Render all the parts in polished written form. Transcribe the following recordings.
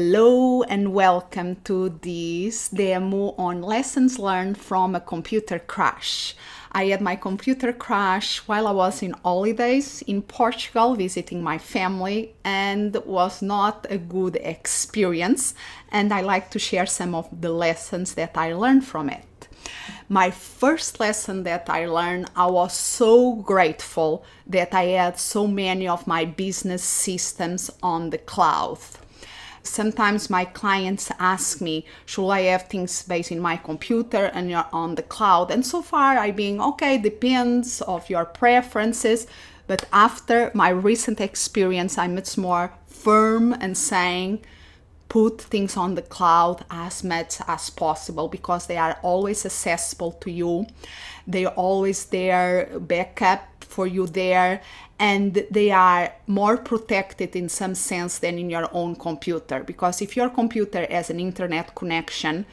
Hello and welcome to this demo on lessons learned from a computer crash. I had my computer crash while I was in holidays in Portugal visiting my family, and was not a good experience, and I like to share some of the lessons that I learned from it. My first lesson that I learned, I was so grateful that I had so many of my business systems on the cloud. Sometimes my clients ask me, should I have things based in my computer and you're on the cloud? And so far I've been, okay, depends of your preferences. But after my recent experience, I'm much more firm and saying, put things on the cloud as much as possible because they are always accessible to you. They're always there, backup for you there, and they are more protected in some sense than in your own computer. Because if your computer has an internet connection,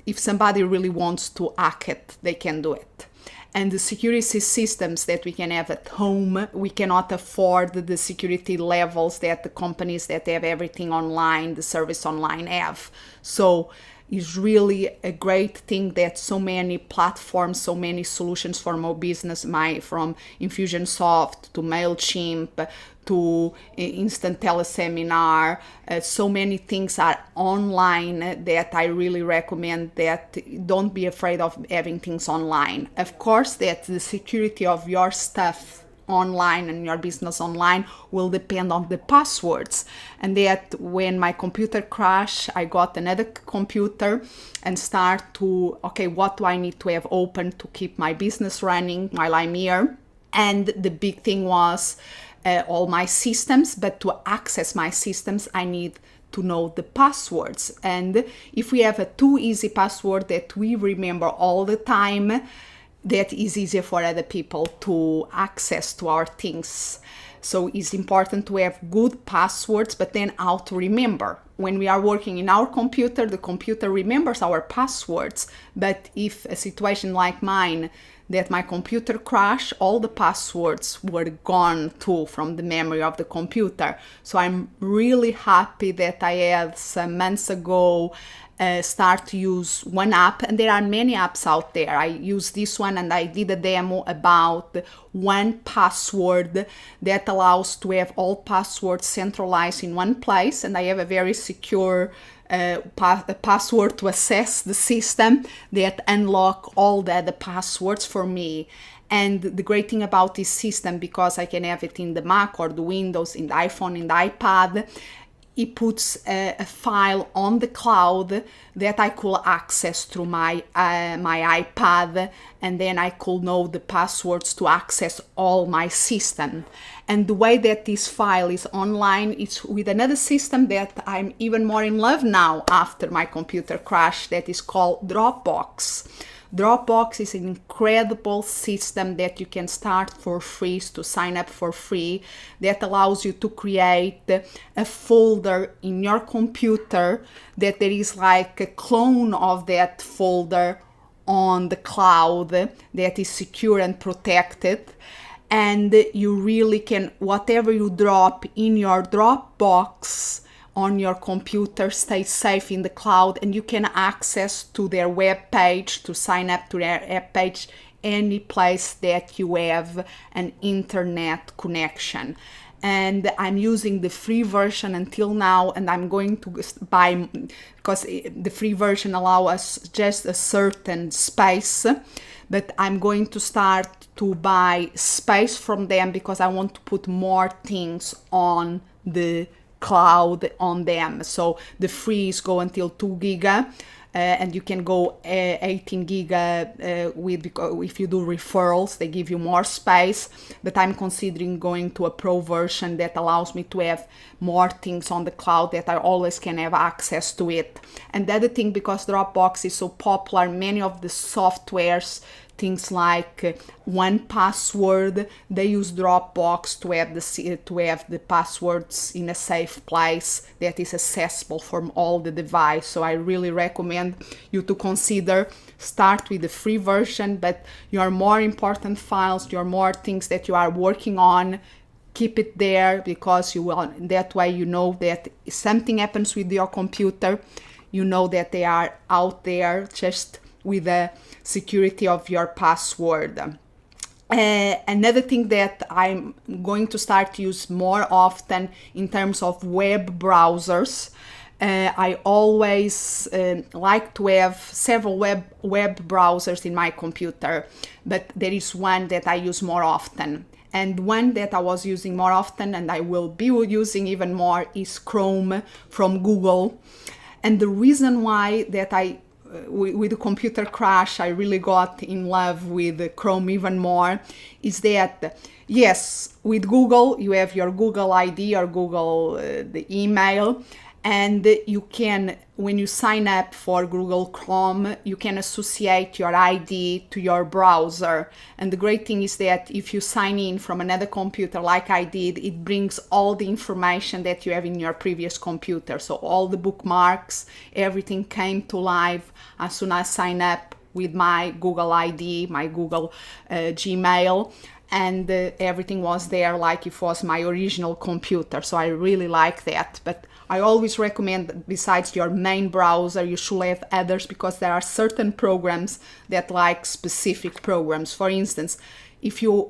if somebody really wants to hack it, they can do it. And the security systems that we can have at home, we cannot afford the security levels that the companies that have everything online, the service online have. So it's really a great thing that so many platforms, so many solutions for my business, from Infusionsoft to Mailchimp to Instant Teleseminar, so many things are online that I really recommend that don't be afraid of having things online. Of course, that the security of your stuff online and your business online will depend on the passwords, and that when my computer crashed, I got another computer and start to, okay, what do I need to have open to keep my business running while I'm here? And the big thing was all my systems, but to access my systems I need to know the passwords. And if we have a too easy password that we remember all the time, that is easier for other people to access to our things. So it's important to have good passwords, but then how to remember. When we are working in our computer, the computer remembers our passwords. But if a situation like mine, that my computer crashed, all the passwords were gone too from the memory of the computer. So I'm really happy that I had some months ago start to use OneUp, and there are many apps out there. I use this one, and I did a demo about one password that allows to have all passwords centralized in one place, and I have a very secure password to access the system that unlock all the other passwords for me. And the great thing about this system, because I can have it in the Mac or the Windows, in the iPhone, in the iPad, it puts a file on the cloud that I could access through my iPad, and then I could know the passwords to access all my system. And the way that this file is online, it's with another system that I'm even more in love now after my computer crash, that is called Dropbox. Dropbox is an incredible system that you can start for free, to sign up for free, that allows you to create a folder in your computer that there is like a clone of that folder on the cloud that is secure and protected. And you really can, whatever you drop in your Dropbox on your computer stays safe in the cloud, and you can access to their web page, to sign up to their web page, any place that you have an internet connection. And I'm using the free version until now, and I'm going to buy, because the free version allows us just a certain space, but I'm going to start to buy space from them because I want to put more things on the cloud on them. So the frees go until 2 giga, and you can go 18 giga if you do referrals, they give you more space. But I'm considering going to a pro version that allows me to have more things on the cloud, that I always can have access to it. And the other thing, because Dropbox is so popular, many of the softwares, things like OnePassword, they use Dropbox to have the passwords in a safe place that is accessible from all the device. So I really recommend you to consider start with the free version, but your more important files, your more things that you are working on, keep it there, because you will, that way you know that if something happens with your computer, you know that they are out there just with the security of your password. Another thing that I'm going to start to use more often in terms of web browsers, I always like to have several web browsers in my computer, but there is one that I use more often. And one that I was using more often, and I will be using even more, is Chrome from Google. And the reason why that with the computer crash, I really got in love with Chrome even more, is that, yes, with Google, you have your Google ID or Google, the email, and you can, when you sign up for Google Chrome, you can associate your ID to your browser. And the great thing is that if you sign in from another computer like I did, it brings all the information that you have in your previous computer. So all the bookmarks, everything came to life as soon as I sign up with my Google ID, my Google Gmail. And everything was there like it was my original computer. So I really like that. But I always recommend that besides your main browser, you should have others, because there are certain programs that like specific programs. For instance, if you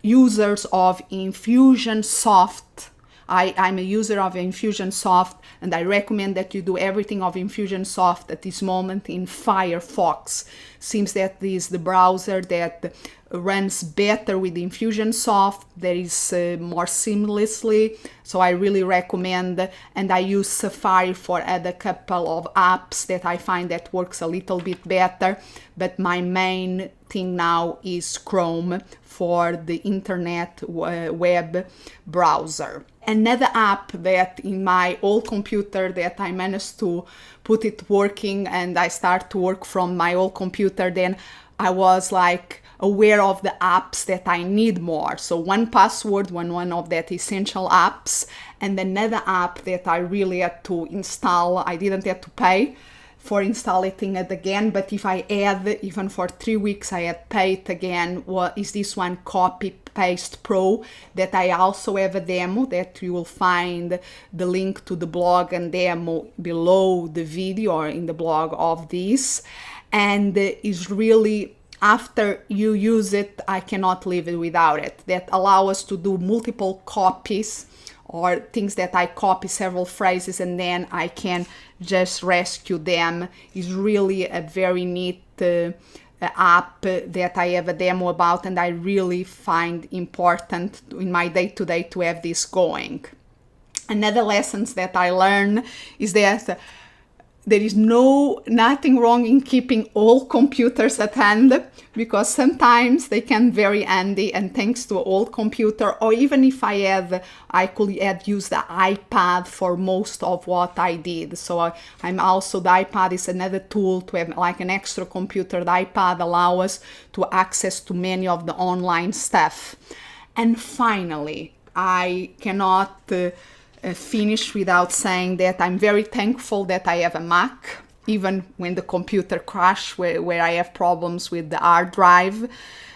users of Infusionsoft, I'm a user of Infusionsoft, and I recommend that you do everything of Infusionsoft at this moment in Firefox. Seems that this is the browser that runs better with Infusionsoft. There is more seamlessly, so I really recommend. And I use Safari for other couple of apps that I find that works a little bit better. But my main thing now is Chrome for the internet web browser. Another app that in my old computer that I managed to put it working, and I start to work from my old computer, then I was like aware of the apps that I need more. So 1Password, one of that essential apps, and another app that I really had to install. I didn't have to pay for installing it again, but if I add, even for 3 weeks, I had paid again. What is this one, Copy Paste Pro, that I also have a demo that you will find the link to the blog and demo below the video or in the blog of this. And is really, after you use it, I cannot live it without it. That allows us to do multiple copies, or things that I copy several phrases and then I can just rescue them. Is really a very neat app that I have a demo about, and I really find important in my day-to-day to have this going. Another lessons that I learned is that there is nothing wrong in keeping all computers at hand, because sometimes they can very handy, and thanks to an old computer, or even if I could use the iPad for most of what I did. So I'm also, the iPad is another tool to have like an extra computer. The iPad allows us to access to many of the online stuff. And finally, I cannot finish without saying that I'm very thankful that I have a Mac, even when the computer crashed, where I have problems with the hard drive,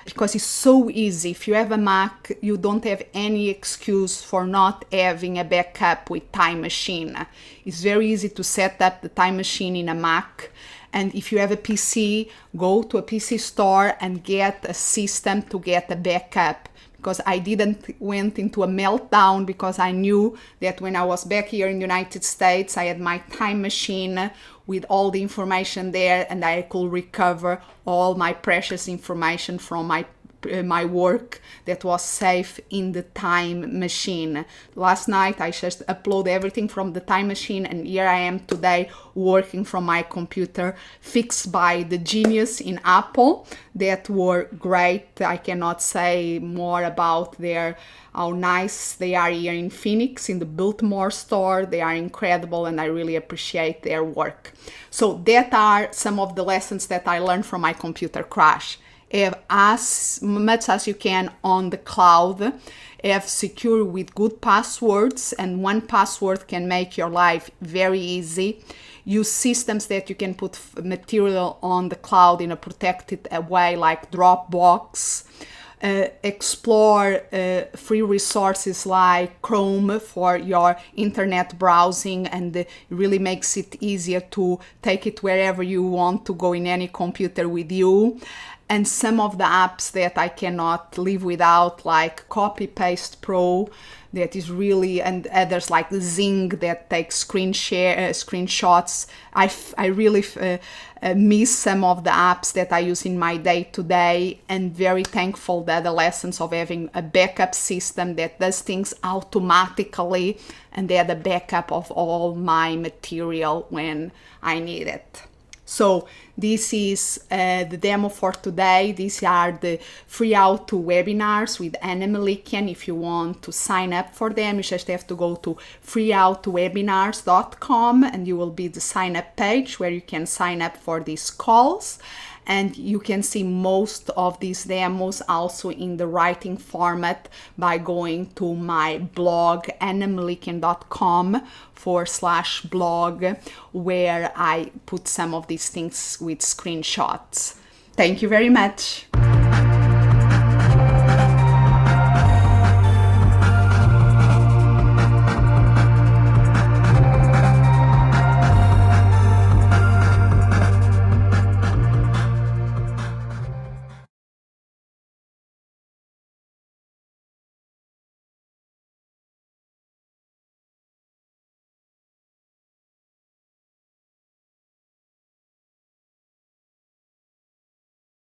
because it's so easy. If you have a Mac, you don't have any excuse for not having a backup with Time Machine. It's very easy to set up the Time Machine in a Mac. And if you have a PC, go to a PC store and get a system to get a backup. Because I didn't went into a meltdown, because I knew that when I was back here in the United States, I had my Time Machine with all the information there, and I could recover all my precious information from my work that was safe in the Time Machine. Last night I just uploaded everything from the Time Machine, and here I am today working from my computer, fixed by the genius in Apple that were great. I cannot say more about how nice they are here in Phoenix, in the Biltmore store. They are incredible, and I really appreciate their work. So that are some of the lessons that I learned from my computer crash. Have as much as you can on the cloud, have secure with good passwords, and 1Password can make your life very easy. Use systems that you can put material on the cloud in a protected way, like Dropbox. explore free resources like Chrome for your internet browsing, and it really makes it easier to take it wherever you want to go in any computer with you. And some of the apps that I cannot live without, like Copy Paste Pro, that is really, and others like Zing that takes screenshots. I really miss some of the apps that I use in my day-to-day, and very thankful that the lessons of having a backup system that does things automatically, and they had a backup of all my material when I need it. So this is the demo for today. These are the free how-to webinars with Anna Melikian. If you want to sign up for them, you just have to go to freehowtowebinars.com, and you will be the sign up page where you can sign up for these calls. And you can see most of these demos also in the writing format by going to my blog, annamelikian.com/blog, where I put some of these things with screenshots. Thank you very much.